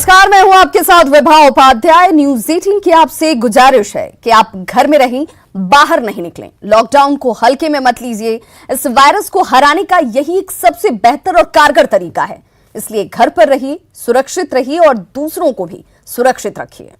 नमस्कार, मैं हूं आपके साथ विभा उपाध्याय। न्यूज 18 की आपसे गुजारिश है कि आप घर में रहें, बाहर नहीं निकलें। लॉकडाउन को हल्के में मत लीजिए। इस वायरस को हराने का यही एक सबसे बेहतर और कारगर तरीका है। इसलिए घर पर रहिए, सुरक्षित रहिए और दूसरों को भी सुरक्षित रखिए।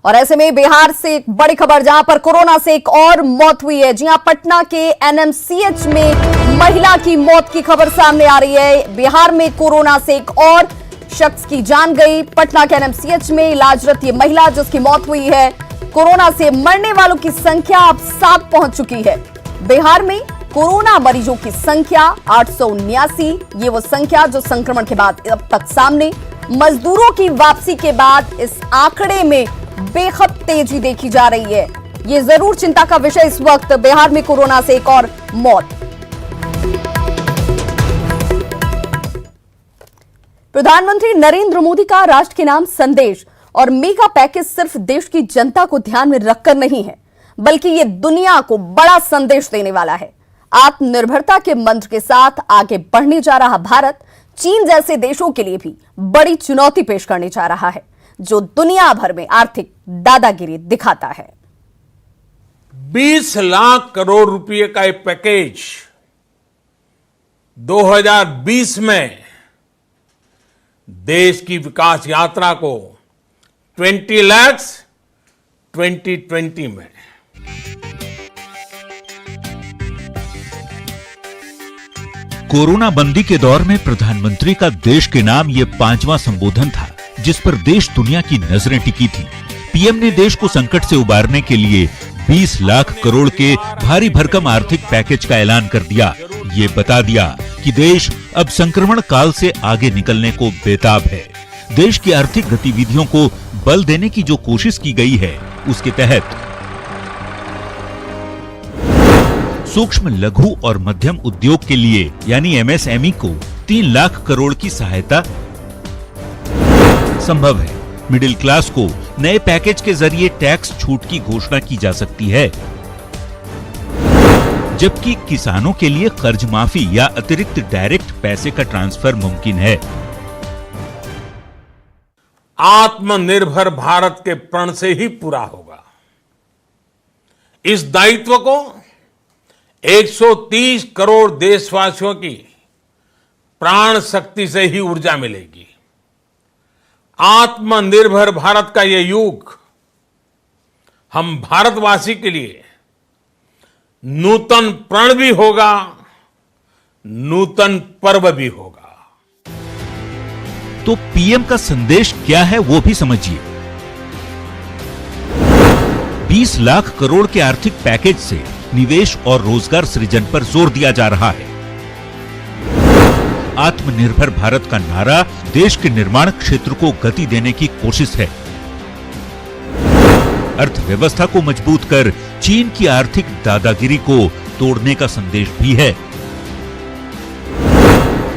और ऐसे में बिहार से एक बड़ी खबर, जहां पर कोरोना से एक और मौत हुई है। जी हां, पटना के एनएमसीएच में महिला की मौत की खबर सामने आ रही है। बिहार में कोरोना से एक और शख्स की जान गई। पटना के एनएमसीएच में इलाजरत ये महिला जिसकी मौत हुई है। कोरोना से मरने वालों की संख्या अब 7 पहुंच चुकी है। बिहार में कोरोना मरीजों की संख्या 879। ये वो संख्या जो संक्रमण के बाद अब तक सामने। मजदूरों की वापसी के बाद इस आंकड़े में बेहद तेजी देखी जा रही है। ये जरूर चिंता का विषय इस वक्त, बिहार में कोरोना से एक और मौत। प्रधानमंत्री नरेंद्र मोदी का राष्ट्र के नाम संदेश और मेगा पैकेज सिर्फ देश की जनता को ध्यान में रखकर नहीं है, बल्कि ये दुनिया को बड़ा संदेश देने वाला है। आत्मनिर्भरता के मंत्र के साथ आगे बढ़ने जा रहा भारत चीन जैसे देशों के लिए भी बड़ी चुनौती पेश करने जा रहा है, जो दुनिया भर में आर्थिक दादागिरी दिखाता है। 20 लाख करोड़ रुपए का एक पैकेज 2020 में देश की विकास यात्रा को 20 लाख 2020 में। कोरोना बंदी के दौर में प्रधानमंत्री का देश के नाम ये 5वां संबोधन था, जिस पर देश दुनिया की नजरें टिकी थी। पीएम ने देश को संकट से उबारने के लिए 20 लाख करोड़ के भारी भरकम आर्थिक पैकेज का ऐलान कर दिया। ये बता दिया कि देश अब संक्रमण काल से आगे निकलने को बेताब है। देश की आर्थिक गतिविधियों को बल देने की जो कोशिश की गई है, उसके तहत सूक्ष्म, लघु और मध्यम उद्योग के लिए यानी एमएसएमई को 3 लाख करोड़ की सहायता संभव है। मिडिल क्लास को नए पैकेज के जरिए टैक्स छूट की घोषणा की जा सकती है, जबकि किसानों के लिए कर्ज माफी या अतिरिक्त डायरेक्ट पैसे का ट्रांसफर मुमकिन है। आत्मनिर्भर भारत के प्रण से ही पूरा होगा। इस दायित्व को 130 करोड़ देशवासियों की प्राण शक्ति से ही ऊर्जा मिलेगी। आत्मनिर्भर भारत का यह युग हम भारतवासी के लिए नूतन प्रण भी होगा, नूतन पर्व भी होगा। तो पीएम का संदेश क्या है वो भी समझिए। 20 लाख करोड़ के आर्थिक पैकेज से निवेश और रोजगार सृजन पर जोर दिया जा रहा है। आत्मनिर्भर भारत का नारा देश के निर्माण क्षेत्र को गति देने की कोशिश है। अर्थव्यवस्था को मजबूत कर चीन की आर्थिक दादागिरी को तोड़ने का संदेश भी है।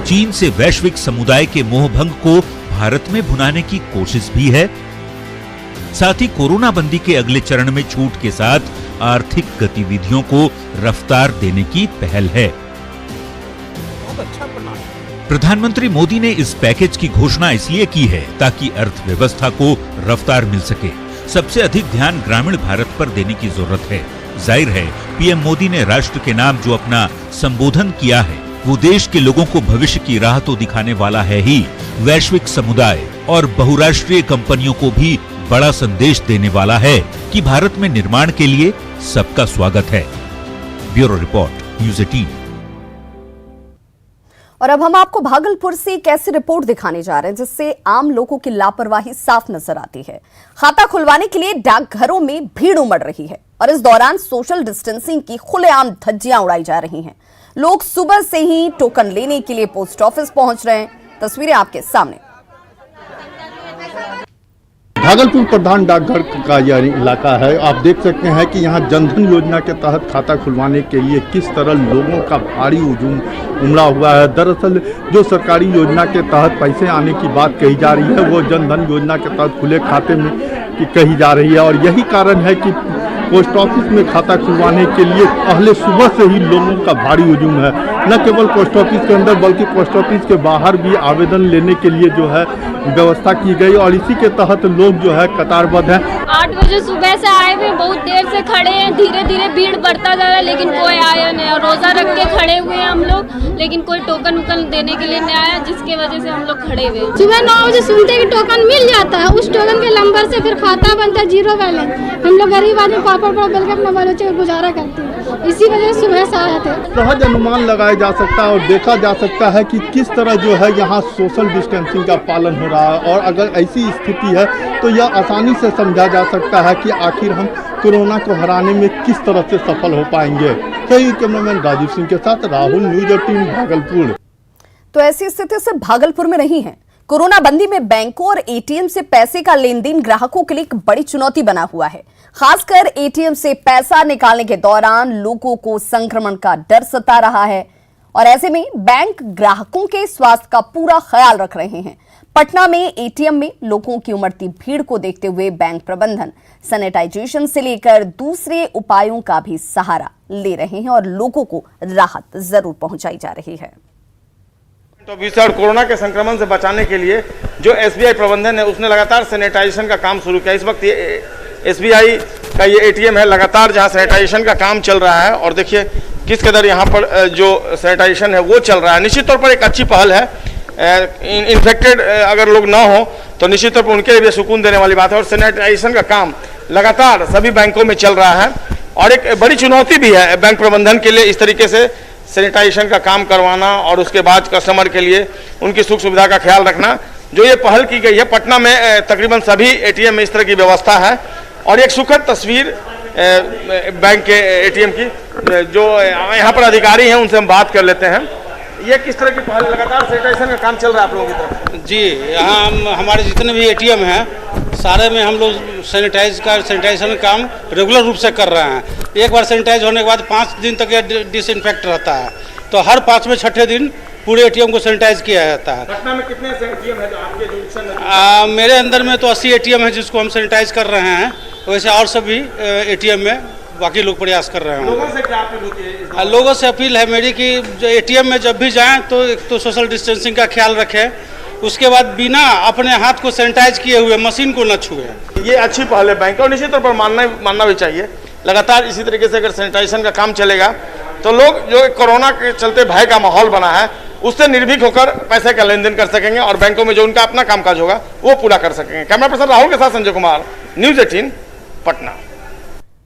चीन से वैश्विक समुदाय के मोहभंग को भारत में भुनाने की कोशिश भी है। साथ ही कोरोना बंदी के अगले चरण में छूट के साथ आर्थिक गतिविधियों को रफ्तार देने की पहल है। प्रधानमंत्री मोदी ने इस पैकेज की घोषणा इसलिए की है ताकि अर्थव्यवस्था को रफ्तार मिल सके। सबसे अधिक ध्यान ग्रामीण भारत पर देने की जरूरत है। जाहिर है, पीएम मोदी ने राष्ट्र के नाम जो अपना संबोधन किया है, वो देश के लोगों को भविष्य की राह तो दिखाने वाला है ही, वैश्विक समुदाय और बहुराष्ट्रीय कंपनियों को भी बड़ा संदेश देने वाला है कि भारत में निर्माण के लिए सबका स्वागत है। Bureau report, news 18। और अब हम आपको भागलपुर से एक ऐसी रिपोर्ट दिखाने जा रहे हैं जिससे आम लोगों की लापरवाही साफ नजर आती है। खाता खुलवाने के लिए डाकघरों में भीड़ उमड़ रही है और इस दौरान सोशल डिस्टेंसिंग की खुलेआम धज्जियां उड़ाई जा रही हैं। लोग सुबह से ही टोकन लेने के लिए पोस्ट ऑफिस पहुंच रहे हैं। तस्वीरें आपके सामने। भागलपुर प्रधान डाकघर का यह इलाका है। आप देख सकते हैं कि यहाँ जनधन योजना के तहत खाता खुलवाने के लिए किस तरह लोगों का भारी हुजूम उमड़ा हुआ है। दरअसल जो सरकारी योजना के तहत पैसे आने की बात कही जा रही है, वो जनधन योजना के तहत खुले खाते में की कही जा रही है। और यही कारण है कि पोस्ट ऑफिस में खाता खुलवाने के लिए पहले सुबह से ही लोगों का भारी हुजूम है। न केवल पोस्ट ऑफिस के अंदर बल्कि पोस्ट ऑफिस के बाहर भी आवेदन लेने के लिए जो है व्यवस्था की गई और इसी के तहत लोग जो है कतारबद्ध हैं। 8 बजे सुबह से आए हुए, बहुत देर से खड़े हैं, धीरे धीरे भीड़ बढ़ता जा रहा है लेकिन कोई आया नहीं। और रोजा रख के खड़े हुए हैं हम लोग, लेकिन कोई टोकन वोकन देने के लिए नहीं आया, जिसके वजह से हम लोग खड़े हुए हैं। सुबह 9 बजे सुनते हैं कि टोकन मिल जाता है, उस टोकन के नंबर से फिर खाता बनता है 0 बैलेंस। हम लोग गरीब आदमी पापड़ बेल के अपना बाल बच्चे गुजारा करते हैं, इसी वजह से सुबह से आए थे। सहज अनुमान लगाया जा सकता है और देखा जा सकता है कि किस तरह जो है यहाँ सोशल डिस्टेंसिंग का पालन हो रहा है और अगर ऐसी स्थिति है तो यह आसानी से समझा जा सकता है कि आखिर हम कोरोना को हराने में किस तरह से सफल हो पाएंगे। कैमरामैन राजीव सिंह के साथ राहुल, न्यूज 18 भागलपुर। तो ऐसी स्थिति सिर्फ भागलपुर में नहीं है। कोरोना बंदी में बैंकों और एटीएम से पैसे का लेन देन ग्राहकों के लिए एक बड़ी चुनौती बना हुआ है। खासकर एटीएम से पैसा निकालने के दौरान लोगों को संक्रमण का डर सता रहा है और ऐसे में बैंक ग्राहकों के स्वास्थ्य का पूरा ख्याल रख रहे हैं। पटना में एटीएम में लोगों की उमड़ती भीड़ को देखते हुए बैंक प्रबंधन सैनिटाइजेशन से लेकर दूसरे उपायों का भी सहारा ले रहे हैं और लोगों को राहत जरूर पहुंचाई जा रही है। तो और कोरोना के संक्रमण से बचाने के लिए जो एसबीआई प्रबंधन है उसने लगातार सैनिटाइजेशन का काम शुरू किया। इस वक्त ये एसबीआई का ये एटीएम है, लगातार जहां सैनिटाइजेशन का काम चल रहा है और देखिए किस कदर यहाँ पर जो सैनिटाइजेशन है वो चल रहा है। निश्चित तौर पर एक अच्छी पहल है। इन्फेक्टेड अगर लोग ना हो तो निश्चित तौर पर उनके लिए सुकून देने वाली बात है और सैनिटाइजेशन का काम लगातार सभी बैंकों में चल रहा है और एक बड़ी चुनौती भी है बैंक प्रबंधन के लिए इस तरीके से सैनिटाइजेशन का काम करवाना और उसके बाद कस्टमर के लिए उनकी सुख सुविधा का ख्याल रखना। जो ये पहल की गई है, पटना में तकरीबन सभी एटीएम में इस तरह की व्यवस्था है और एक सुखद तस्वीर बैंक के एटीएम की। जो यहाँ पर अधिकारी हैं उनसे हम बात कर लेते हैं। ये किस तरह की पहल, लगातार सैनिटाइजेशन का काम चल रहा है आप लोगों की तरफ? जी, यहाँ हमारे जितने भी एटीएम हैं सारे में हम लोग सैनिटाइजेशन का काम रेगुलर रूप से कर रहे हैं। एक बार सैनिटाइज होने के बाद 5 दिन तक यह डिसइंफेक्ट रहता है, तो हर 5वें 6ठे दिन पूरे एटीएम को सैनिटाइज किया जाता है। पटना में कितने एटीएम है जो आपके जुडिशन? मेरे अंदर में तो 80 एटीएम है जिसको हम सैनिटाइज कर रहे हैं। वैसे और सभी एटीएम में बाकी लोग प्रयास कर रहे हैं। लोगों से क्या अपील होती है? लोगों से अपील है मेरी कि जो एटीएम में जब भी जाएं तो एक तो सोशल डिस्टेंसिंग का ख्याल रखें, उसके बाद बिना अपने हाथ को सैनिटाइज किए हुए मशीन को न छुएं। ये अच्छी पहल है बैंक और निश्चित तौर पर मानना भी चाहिए। लगातार इसी तरीके से अगर सैनिटाइजेशन का काम चलेगा तो लोग जो कोरोना के चलते भय का माहौल बना है उससे निर्भीक होकर पैसे का लेन देन कर सकेंगे और बैंकों में जो उनका अपना कामकाज होगा वो पूरा कर सकेंगे। कैमरा पर्सन राहुल के साथ संजय कुमार, न्यूज 18 पटना।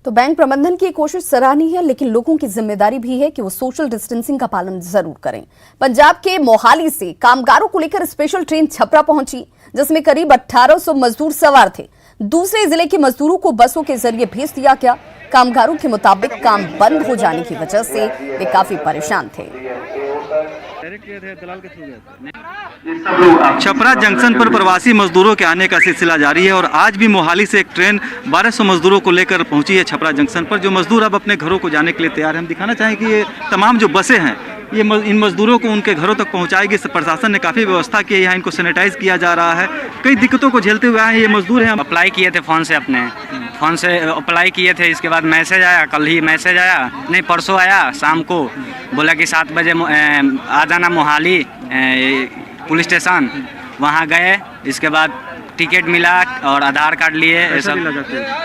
तो बैंक प्रबंधन की कोशिश सराहनीय है, लेकिन लोगों की जिम्मेदारी भी है कि वो सोशल डिस्टेंसिंग का पालन जरूर करें। पंजाब के मोहाली से कामगारों को लेकर स्पेशल ट्रेन छपरा पहुंची, जिसमें करीब 1800 मजदूर सवार थे। दूसरे जिले के मजदूरों को बसों के जरिए भेज दिया गया। कामगारों के मुताबिक काम बंद हो जाने की वजह से वे काफी परेशान थे। छपरा जंक्शन पर प्रवासी मजदूरों के आने का सिलसिला जारी है और आज भी मोहाली से एक ट्रेन 1200 मजदूरों को लेकर पहुंची है छपरा जंक्शन पर। जो मजदूर अब अपने घरों को जाने के लिए तैयार हैं। हम दिखाना चाहें कि ये तमाम जो बसें हैं ये इन मजदूरों को उनके घरों तक पहुंचाएगी। प्रशासन ने काफ़ी व्यवस्था की है, यहाँ इनको सैनिटाइज किया जा रहा है। कई दिक्कतों को झेलते हुए आए हैं ये मजदूर हैं। अप्लाई किए थे फ़ोन से अप्लाई किए थे, इसके बाद मैसेज आया, कल ही मैसेज आया, नहीं परसों आया शाम को, बोला कि 7 बजे आ जाना मोहाली पुलिस स्टेशन। वहाँ गए, इसके बाद टिकट मिला और आधार कार्ड लिए।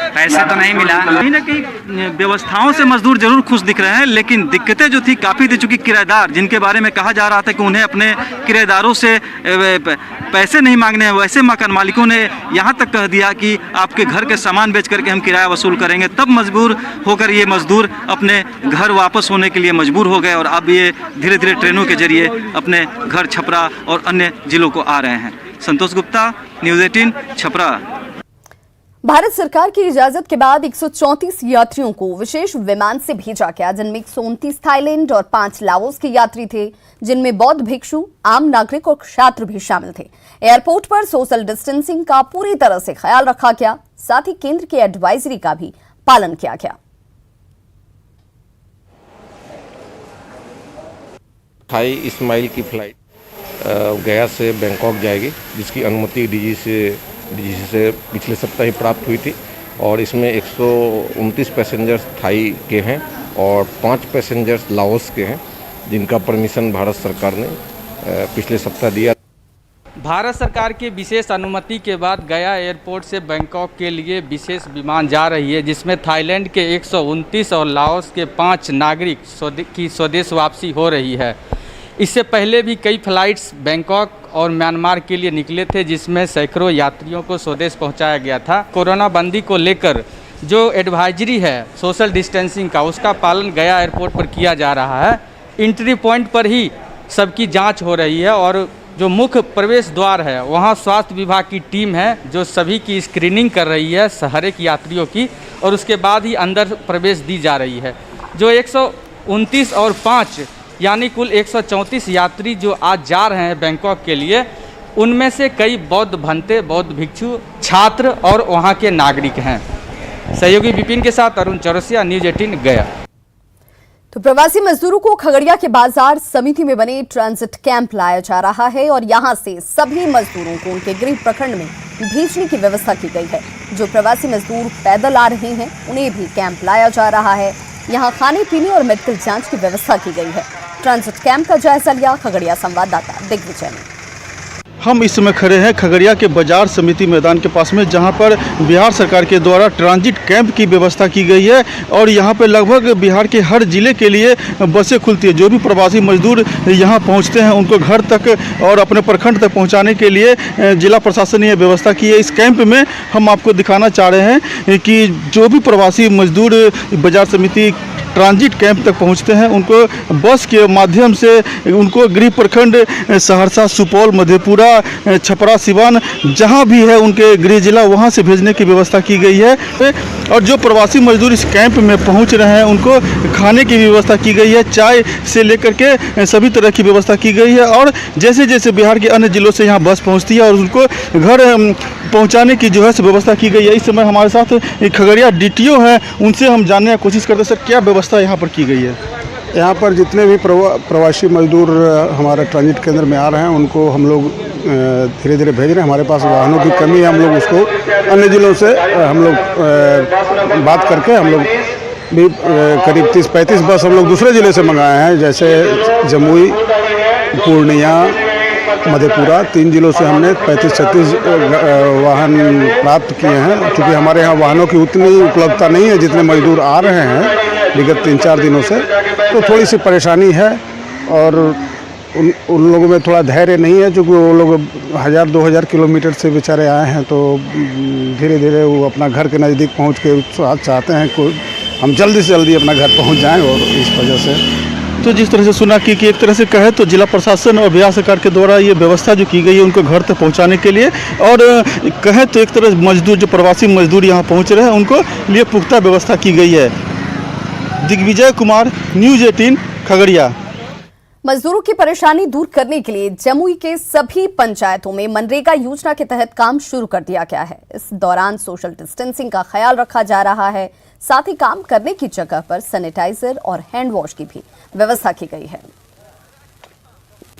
पैसे तो नहीं मिला। कहीं ना कहीं व्यवस्थाओं से मजदूर जरूर खुश दिख रहे हैं, लेकिन दिक्कतें जो थी काफ़ी थी। चूँकि किराएदार जिनके बारे में कहा जा रहा था कि उन्हें अपने किराएदारों से पैसे नहीं मांगने हैं, वैसे मकान मालिकों ने यहाँ तक कह दिया कि आपके घर के सामान बेच करके हम किराया वसूल करेंगे। तब मजबूर होकर ये मजदूर अपने घर वापस होने के लिए मजबूर हो गए और अब ये धीरे धीरे ट्रेनों के जरिए अपने घर छपरा और अन्य जिलों को आ रहे हैं। संतोष गुप्ता, न्यूज 18 छपरा। भारत सरकार की इजाजत के बाद 134 यात्रियों को विशेष विमान से भेजा गया, जिनमें 129 थाईलैंड और 5 लाओस के यात्री थे, जिनमें बौद्ध भिक्षु, आम नागरिक और छात्र भी शामिल थे। एयरपोर्ट पर सोशल डिस्टेंसिंग का पूरी तरह से ख्याल रखा गया, साथ ही केंद्र की एडवाइजरी का भी पालन किया गया। थाई इस्माइल की फ्लाइट गया से बैंकॉक जाएगी, जिसकी अनुमति डीजी से पिछले सप्ताह ही प्राप्त हुई थी। और इसमें 129 पैसेंजर्स थाई के हैं और 5 पैसेंजर्स लाओस के हैं, जिनका परमिशन भारत सरकार ने पिछले सप्ताह दिया। भारत सरकार की विशेष अनुमति के बाद गया एयरपोर्ट से बैंकॉक के लिए विशेष विमान जा रही है, जिसमें थाईलैंड के 129 और लाओस के 5 नागरिक की स्वदेश वापसी हो रही है। इससे पहले भी कई फ्लाइट्स बैंकॉक और म्यांमार के लिए निकले थे, जिसमें सैकड़ों यात्रियों को स्वदेश पहुंचाया गया था। कोरोना बंदी को लेकर जो एडवाइजरी है सोशल डिस्टेंसिंग का, उसका पालन गया एयरपोर्ट पर किया जा रहा है। एंट्री पॉइंट पर ही सबकी जांच हो रही है और जो मुख्य प्रवेश द्वार है वहां स्वास्थ्य विभाग की टीम है जो सभी की स्क्रीनिंग कर रही है, हर एक यात्रियों की, और उसके बाद ही अंदर प्रवेश दी जा रही है। जो 129 और 5 यानी कुल 134 यात्री जो आज जा रहे हैं बैंकॉक के लिए, उनमें से कई बौद्ध भंते, बौद्ध भिक्षु, छात्र और वहां के नागरिक हैं। सहयोगी विपिन के साथ अरुण चौरसिया, न्यूज 18 गया। तो प्रवासी मजदूरों को खगड़िया के बाजार समिति में बने ट्रांजिट कैंप लाया जा रहा है और यहां से सभी मजदूरों को उनके गृह प्रखंड में भेजने की व्यवस्था की गई है। जो प्रवासी मजदूर पैदल आ रहे हैं उन्हें भी कैंप लाया जा रहा है। यहां खाने पीने और मेडिकल जांच की व्यवस्था की गई है। ट्रांजिट कैंप का जायजा लिया खगड़िया संवाददाता दिग्विजय ने। हम इस समय खड़े हैं खगड़िया के बाजार समिति मैदान के पास में, जहां पर बिहार सरकार के द्वारा ट्रांजिट कैंप की व्यवस्था की गई है और यहां पर लगभग बिहार के हर जिले के लिए बसें खुलती है। जो भी प्रवासी मजदूर यहां पहुंचते हैं उनको घर तक और अपने प्रखंड तक पहुंचाने के लिए जिला प्रशासन ने यह व्यवस्था की है। इस कैंप में हम आपको दिखाना चाह रहे हैं कि जो भी प्रवासी मजदूर बाजार समिति ट्रांजिट कैंप तक पहुंचते हैं उनको बस के माध्यम से उनको गृह प्रखंड सहरसा, सुपौल, मधेपुरा, छपरा, सिवान जहां भी है उनके गृह जिला वहां से भेजने की व्यवस्था की गई है। और जो प्रवासी मजदूर इस कैंप में पहुंच रहे हैं उनको खाने की व्यवस्था की गई है, चाय से लेकर के सभी तरह की व्यवस्था की गई है। और जैसे जैसे बिहार के अन्य जिलों से यहाँ बस पहुँचती है और उनको घर पहुँचाने की जो है व्यवस्था की गई है। इस समय हमारे साथ खगड़िया DTO हैं, उनसे हम जानने की कोशिश करते हैं। सर, क्या व्यवस्था यहाँ पर की गई है? यहाँ पर जितने भी प्रवासी मजदूर हमारे ट्रांजिट केंद्र में आ रहे हैं उनको हम लोग धीरे धीरे भेज रहे हैं। हमारे पास वाहनों की कमी है, हम लोग उसको अन्य जिलों से हम लोग बात करके हम लोग भी करीब 30-35 बस हम लोग दूसरे ज़िले से मंगाए हैं, जैसे जमुई, पूर्णिया, मधेपुरा, 3 जिलों से हमने 35-36 वाहन प्राप्त किए हैं। क्योंकि हमारे यहाँ वाहनों की उतनी उपलब्धता नहीं है जितने मजदूर आ रहे हैं विगत 3-4 दिनों से, तो थोड़ी सी परेशानी है। और उन लोगों में थोड़ा धैर्य नहीं है, क्योंकि वो लोग 1000-2000 किलोमीटर से बेचारे आए हैं, तो धीरे धीरे वो अपना घर के नज़दीक पहुँच के चाहते हैं कि हम जल्दी से जल्दी अपना घर पहुँच जाएँ। और इस वजह से तो जिस तरह से सुना कि एक तरह से कहे तो जिला प्रशासन और बिहार सरकार के द्वारा ये व्यवस्था जो की गई है उनको घर तक पहुंचाने के लिए, और कहे तो एक तरह मजदूर जो प्रवासी मजदूर यहाँ पहुंच रहे हैं उनको लिए पुख्ता व्यवस्था की गई है। दिग्विजय कुमार, न्यूज 18 खगड़िया। मजदूरों की परेशानी दूर करने के लिए जमुई के सभी पंचायतों में मनरेगा योजना के तहत काम शुरू कर दिया गया है। इस दौरान सोशल डिस्टेंसिंग का ख्याल रखा जा रहा है। साथ ही काम करने की जगह पर सैनिटाइजर और हैंड वॉश की भी व्यवस्था की गई है।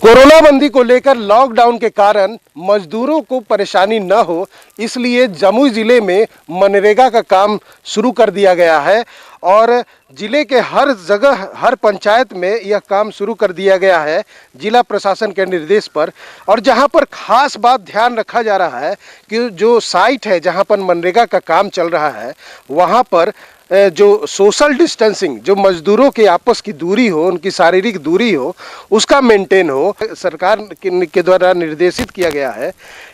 कोरोना बंदी को लेकर लॉकडाउन के कारण मजदूरों को परेशानी न हो, इसलिए जमुई जिले में मनरेगा का काम शुरू कर दिया गया है और जिले के हर जगह, हर पंचायत में यह काम शुरू कर दिया गया है जिला प्रशासन के निर्देश पर। और जहां पर खास बात ध्यान रखा जा रहा है कि जो साइट है जहां पर मनरेगा का काम चल रहा है वहां पर जो सोशल डिस्टेंसिंग, जो मजदूरों के आपस की दूरी हो, उनकी शारीरिक दूरी हो, उसका मेंटेन हो। सरकार के द्वारा निर्देशित किया गया है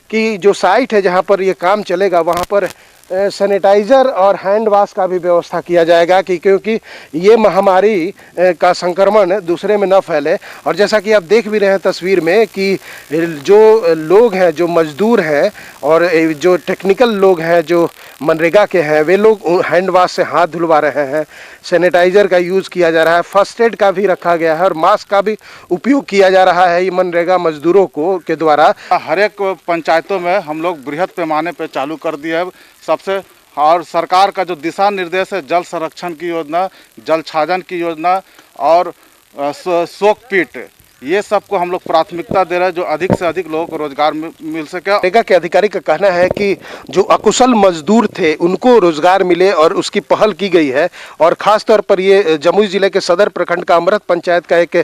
कि जो साइट है जहां पर ये काम चलेगा वहां पर सैनिटाइज़र और हैंड वॉश का भी व्यवस्था किया जाएगा कि क्योंकि ये महामारी का संक्रमण दूसरे में न फैले। और जैसा कि आप देख भी रहे हैं तस्वीर में कि जो लोग हैं, जो मजदूर हैं और जो टेक्निकल लोग हैं जो मनरेगा के हैं, वे लोग हैंड वॉश से हाथ धुलवा रहे हैं, सैनिटाइज़र का यूज़ किया जा रहा है, फर्स्ट एड का भी रखा गया है और मास्क का भी उपयोग किया जा रहा है ये मनरेगा मजदूरों को के द्वारा। हर एक पंचायतों में हम लोग बृहद पैमाने पर चालू कर दिया है सबसे। और सरकार का जो दिशा निर्देश है, जल संरक्षण की योजना, जल छाजन की योजना और शोक पीट, ये सबको हम लोग प्राथमिकता दे रहे हैं, जो अधिक से अधिक लोगों को रोजगार मिल सके। मनरेगा के अधिकारी का कहना है कि जो अकुशल मजदूर थे उनको रोजगार मिले और उसकी पहल की गई है। और खास तौर पर ये जमुई जिले के सदर प्रखंड का अमृत पंचायत का एक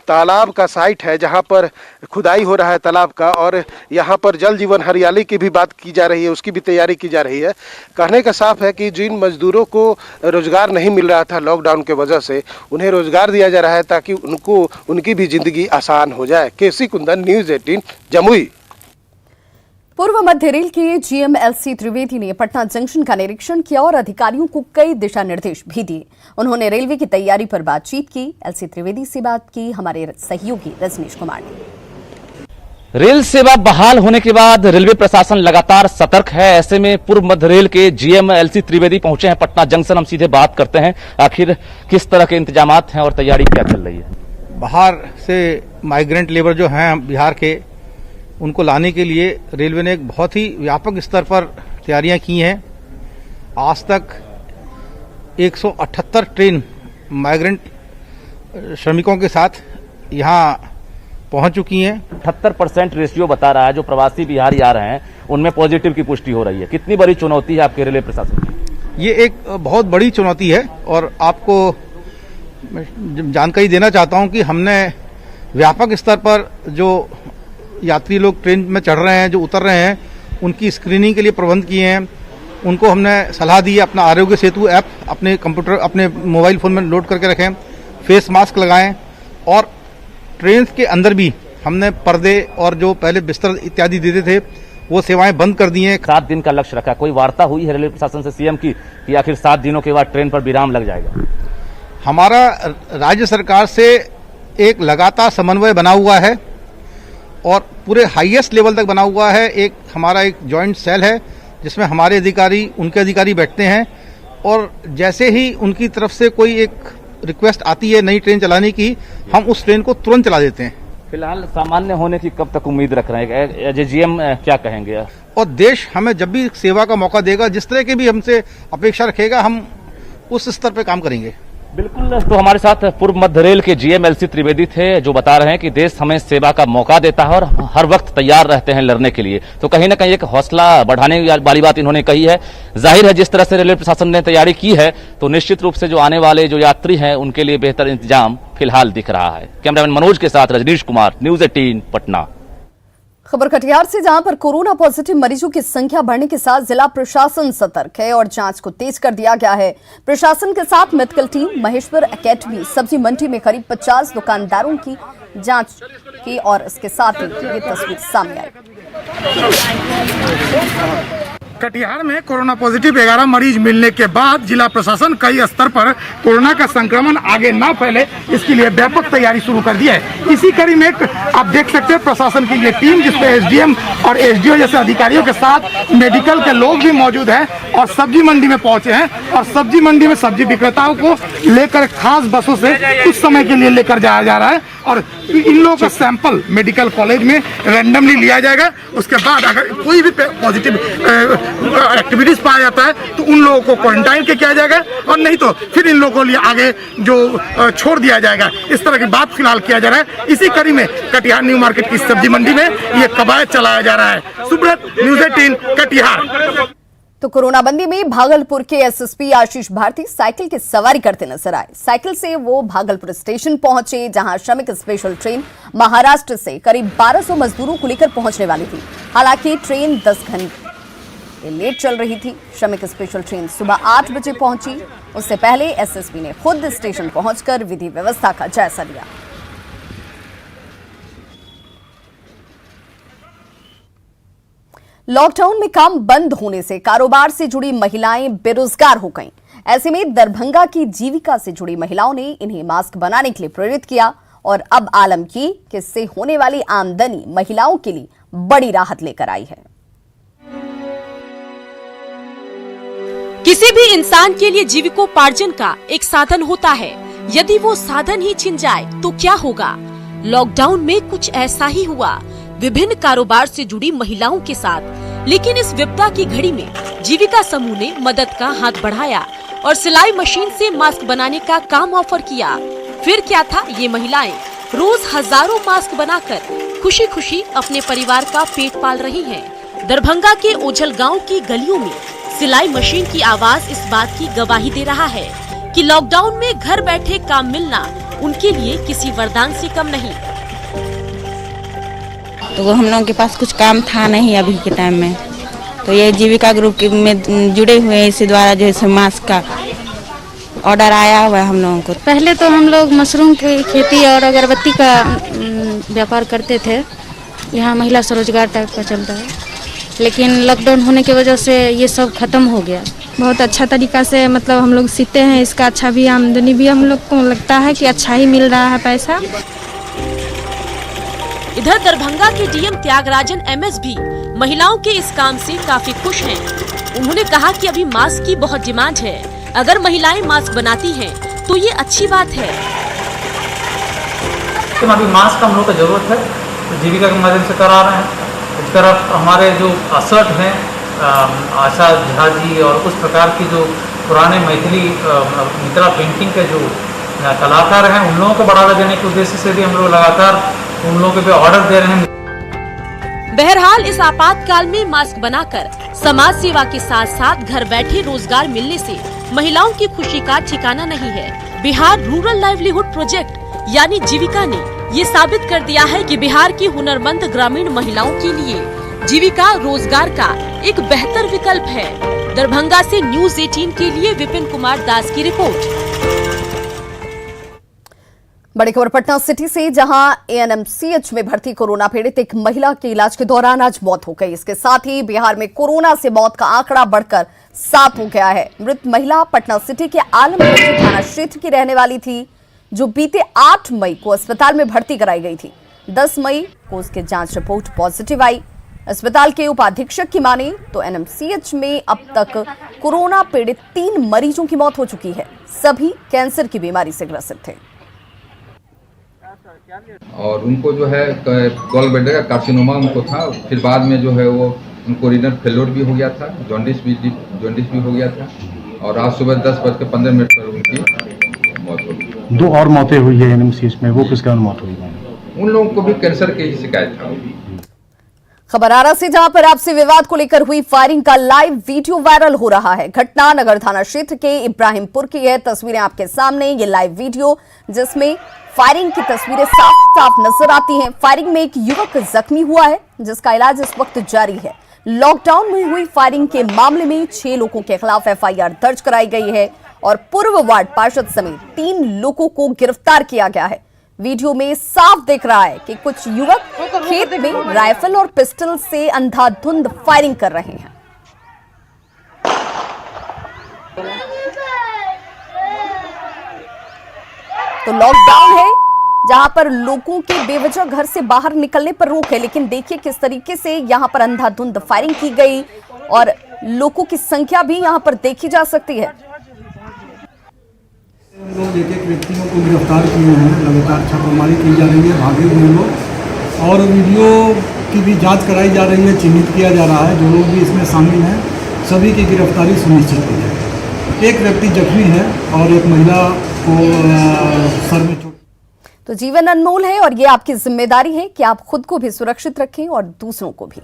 तालाब का साइट है, जहां पर खुदाई हो रहा है तालाब का, और यहाँ पर जल जीवन हरियाली की भी बात की जा रही है, उसकी भी तैयारी की जा रही है। कहने का साफ है कि जिन मजदूरों को रोजगार नहीं मिल रहा था लॉकडाउन के वजह से, उन्हें रोजगार दिया जा रहा है ताकि उनकी भी जिंदगी आसान हो जाए। केसी कुंदन, न्यूज़ 18 जमुई। पूर्व मध्य रेल के जीएम एलसी त्रिवेदी ने पटना जंक्शन का निरीक्षण किया और अधिकारियों को कई दिशा निर्देश भी दिए। उन्होंने रेलवे की तैयारी पर बातचीत की। एलसी त्रिवेदी से बात की हमारे सहयोगी रजनीश कुमार ने। रेल सेवा बहाल होने के बाद रेलवे प्रशासन लगातार सतर्क है। ऐसे में पूर्व मध्य रेल के जीएम एलसी त्रिवेदी पहुंचे हैं पटना जंक्शन। हम सीधे बात करते हैं, आखिर किस तरह के इंतजामात हैं और तैयारी क्या चल रही है। बाहर से माइग्रेंट लेबर जो हैं बिहार के, उनको लाने के लिए रेलवे ने एक बहुत ही व्यापक स्तर पर तैयारियां की हैं। आज तक 178 ट्रेन माइग्रेंट श्रमिकों के साथ यहाँ पहुंच चुकी हैं। 78% रेशियो बता रहा है जो प्रवासी बिहारी आ रहे हैं उनमें पॉजिटिव की पुष्टि हो रही है। कितनी बड़ी चुनौती है आपके रेलवे प्रशासन की? ये एक बहुत बड़ी चुनौती है और आपको जानकारी देना चाहता हूं कि हमने व्यापक स्तर पर जो यात्री लोग ट्रेन में चढ़ रहे हैं, जो उतर रहे हैं, उनकी स्क्रीनिंग के लिए प्रबंध किए हैं। उनको हमने सलाह दी है अपना आरोग्य सेतु ऐप अपने कंप्यूटर, अपने मोबाइल फोन में लोड करके रखें, फेस मास्क लगाएं और ट्रेन के अंदर भी हमने पर्दे और जो पहले बिस्तर इत्यादि देते थे वो सेवाएं बंद कर दी हैं। 7 दिन का लक्ष्य रखा। कोई वार्ता हुई है रेलवे प्रशासन से सीएम की कि आखिर 7 दिनों के बाद ट्रेन पर विराम लग जाएगा? हमारा राज्य सरकार से एक लगातार समन्वय बना हुआ है और पूरे हाईएस्ट लेवल तक बना हुआ है। हमारा एक जॉइंट सेल है जिसमें हमारे अधिकारी, उनके अधिकारी बैठते हैं और जैसे ही उनकी तरफ से कोई एक रिक्वेस्ट आती है नई ट्रेन चलाने की, हम उस ट्रेन को तुरंत चला देते हैं। फिलहाल सामान्य होने की कब तक उम्मीद रख रहे हैं? एज ए जीएम क्या कहेंगे? और देश हमें जब भी सेवा का मौका देगा, जिस तरह के भी हमसे अपेक्षा रखेगा, हम उस स्तर पर काम करेंगे। बिल्कुल। तो हमारे साथ पूर्व मध्य रेल के जीएम एलसी त्रिवेदी थे जो बता रहे हैं कि देश हमें सेवा का मौका देता है और हर वक्त तैयार रहते हैं लड़ने के लिए। तो कहीं ना कहीं एक हौसला बढ़ाने वाली बात इन्होंने कही है। जाहिर है जिस तरह से रेलवे प्रशासन ने तैयारी की है तो निश्चित रूप से जो आने वाले जो यात्री हैं उनके लिए बेहतर इंतजाम फिलहाल दिख रहा है। कैमरामैन मनोज के साथ रजनीश कुमार, न्यूज़ 18 पटना। खबर कटिहार से, जहां पर कोरोना पॉजिटिव मरीजों की संख्या बढ़ने के साथ जिला प्रशासन सतर्क है और जांच को तेज कर दिया गया है। प्रशासन के साथ मेडिकल टीम महेश्वर एकेडमी सब्जी मंडी में करीब 50 दुकानदारों की जांच की और इसके साथ ही ये तस्वीर सामने आई। कटिहार में कोरोना पॉजिटिव 11 मरीज मिलने के बाद जिला प्रशासन कई स्तर पर कोरोना का संक्रमण आगे न फैले इसके लिए व्यापक तैयारी शुरू कर दी है। इसी कड़ी में आप देख सकते हैं प्रशासन की ये टीम जिसमें एसडीएम और एसडीओ जैसे अधिकारियों के साथ मेडिकल के लोग भी मौजूद हैं और सब्जी मंडी में पहुंचे हैं और सब्जी मंडी में सब्जी विक्रेताओं को लेकर खास बसों से कुछ समय के लिए लेकर जाया जा रहा है और इन लोगों का सैंपल मेडिकल कॉलेज में रैंडमली लिया जाएगा। उसके बाद अगर कोई भी पॉजिटिव एक्टिविटीज पाया जाता है तो उन लोगों को क्वारंटाइन किया जाएगा और नहीं तो फिर इन लोगों को लिए आगे जो छोड़ दिया जाएगा। इस तरह की बात फिलहाल किया जा रहा है। इसी कड़ी में कटिहार न्यू मार्केट की सब्जी मंडी में ये कवायद चलाया जा रहा है। सुब्रत, न्यूज़ 18 कटिहार। तो कोरोना बंदी में भागलपुर के एसएसपी आशीष भारती साइकिल की सवारी करते नजर आए। साइकिल से वो भागलपुर स्टेशन पहुंचे जहां श्रमिक स्पेशल ट्रेन महाराष्ट्र से करीब 1200 मजदूरों को लेकर पहुंचने वाली थी। हालांकि ट्रेन 10 घंटे लेट चल रही थी। श्रमिक स्पेशल ट्रेन सुबह 8 बजे पहुंची। उससे पहले एसएसपी ने खुद स्टेशन पहुंचकर विधि व्यवस्था का जायजा लिया। लॉकडाउन में काम बंद होने से कारोबार से जुड़ी महिलाएं बेरोजगार हो गईं। ऐसे में दरभंगा की जीविका से जुड़ी महिलाओं ने इन्हें मास्क बनाने के लिए प्रेरित किया और अब आलम की कि इससे होने वाली आमदनी महिलाओं के लिए बड़ी राहत लेकर आई है। किसी भी इंसान के लिए जीविकोपार्जन का एक साधन होता है। यदि वो साधन ही छिन जाए तो क्या होगा? लॉकडाउन में कुछ ऐसा ही हुआ विभिन्न कारोबार से जुड़ी महिलाओं के साथ। लेकिन इस विपदा की घड़ी में जीविका समूह ने मदद का हाथ बढ़ाया और सिलाई मशीन से मास्क बनाने का काम ऑफर किया। फिर क्या था ये महिलाएं रोज हजारों मास्क बनाकर खुशी खुशी अपने परिवार का पेट पाल रही हैं। दरभंगा के ओझल गांव की गलियों में सिलाई मशीन की आवाज इस बात की गवाही दे रहा है कि लॉकडाउन में घर बैठे काम मिलना उनके लिए किसी वरदान से कम नहीं। तो हम लोगों के पास कुछ काम था नहीं अभी के टाइम में, तो ये जीविका ग्रुप में जुड़े हुए हैं, इसी द्वारा जो है मास्क का ऑर्डर आया हुआ है हम लोगों को। पहले तो हम लोग मशरूम की खेती और अगरबत्ती का व्यापार करते थे, यहाँ महिला स्वरोजगार टाइप का चलता है, लेकिन लॉकडाउन होने की वजह से ये सब खत्म हो गया। बहुत अच्छा तरीका से मतलब हम लोग सीते हैं, इसका अच्छा भी आमदनी भी हम लोग को लगता है कि अच्छा ही मिल रहा है पैसा। इधर दरभंगा के डीएम त्यागराजन एमएस भी महिलाओं के इस काम से काफी खुश हैं। उन्होंने कहा कि अभी मास्क की बहुत डिमांड है, अगर महिलाएं मास्क बनाती हैं तो ये अच्छी बात है। अभी मास्क का हम लोग को जरूरत है, तो जीविका के माध्यम से करा रहे हैं। इस तरफ हमारे जो असर्ट हैं आशा झा जी और उस प्रकार की जो पुराने मैथिली मिथिला पेंटिंग के जो कलाकार हैं उन लोगों को बढ़ावा देने के उद्देश्य से भी हम लोग लगातार उन लोगों पे ऑर्डर दे रहे हैं। बहरहाल इस आपातकाल में मास्क बनाकर समाज सेवा के साथ साथ घर बैठे रोजगार मिलने से महिलाओं की खुशी का ठिकाना नहीं है। बिहार रूरल लाइवलीहुड प्रोजेक्ट यानी जीविका ने ये साबित कर दिया है कि बिहार की हुनरमंद ग्रामीण महिलाओं के लिए जीविका रोजगार का एक बेहतर विकल्प है। दरभंगा से न्यूज़ 18 के लिए विपिन कुमार दास की रिपोर्ट। बड़ी खबर पटना सिटी से, जहां एएनएमसीएच में भर्ती कोरोना पीड़ित एक महिला के इलाज के दौरान आज मौत हो गई। इसके साथ ही बिहार में कोरोना से मौत का आंकड़ा बढ़कर 7 हो गया है। मृत महिला पटना सिटी के आलमगंज थाना क्षेत्र की रहने वाली थी, जो बीते 8 मई को अस्पताल में भर्ती कराई गई थी। 10 मई को उसकी जांच रिपोर्ट पॉजिटिव आई। अस्पताल के उपाधीक्षक की माने तो एएनएमसीएच में अब तक कोरोना पीड़ित 3 मरीजों की मौत हो चुकी है। सभी कैंसर की बीमारी से ग्रसित थे और उनको जो है गॉल ब्लैडर का कार्सिनोमा उनको था। फिर बाद में जो है वो उनको रीनल फेल्योर भी हो गया था, जॉन्डिस भी हो गया था और आज सुबह 10:15 पर उनकी मौत हो गई। 2 और मौतें हुई है एएनएमसीएच में, वो किस कारण मौत हुई है? उन लोगों को भी कैंसर की शिकायत था। खबर आरा से, जहां पर आपसी विवाद को लेकर हुई फायरिंग का लाइव वीडियो वायरल हो रहा है। घटना नगर थाना क्षेत्र के इब्राहिमपुर की है। तस्वीरें आपके सामने, ये लाइव वीडियो जिसमें फायरिंग की तस्वीरें साफ साफ नजर आती हैं। फायरिंग में एक युवक जख्मी हुआ है, जिसका इलाज इस वक्त जारी है। लॉकडाउन में हुई फायरिंग के मामले में 6 लोगों के खिलाफ एफआईआर दर्ज कराई गई है और पूर्व वार्ड पार्षद समेत 3 लोगों को गिरफ्तार किया गया है। वीडियो में साफ दिख रहा है कि कुछ युवक खेत में राइफल और पिस्टल से अंधाधुंध फायरिंग कर रहे हैं। तो लॉकडाउन है, जहां पर लोगों के बेवजह घर से बाहर निकलने पर रोक है, लेकिन देखिए किस तरीके से यहां पर अंधाधुंध फायरिंग की गई और लोगों की संख्या भी यहां पर देखी जा सकती है। लोग एक व्यक्तियों को गिरफ्तार किए हैं, लगातार छापेमारी की जा रही है, भागे हुए लोग, और वीडियो की भी जांच कराई जा रही है, चिन्हित किया जा रहा है। जो लोग भी इसमें शामिल हैं सभी की गिरफ्तारी सुनिश्चित की है। एक व्यक्ति जख्मी है और एक महिला को सर में चोट। तो जीवन अनमोल है और ये आपकी जिम्मेदारी है कि आप खुद को भी सुरक्षित रखें और दूसरों को भी।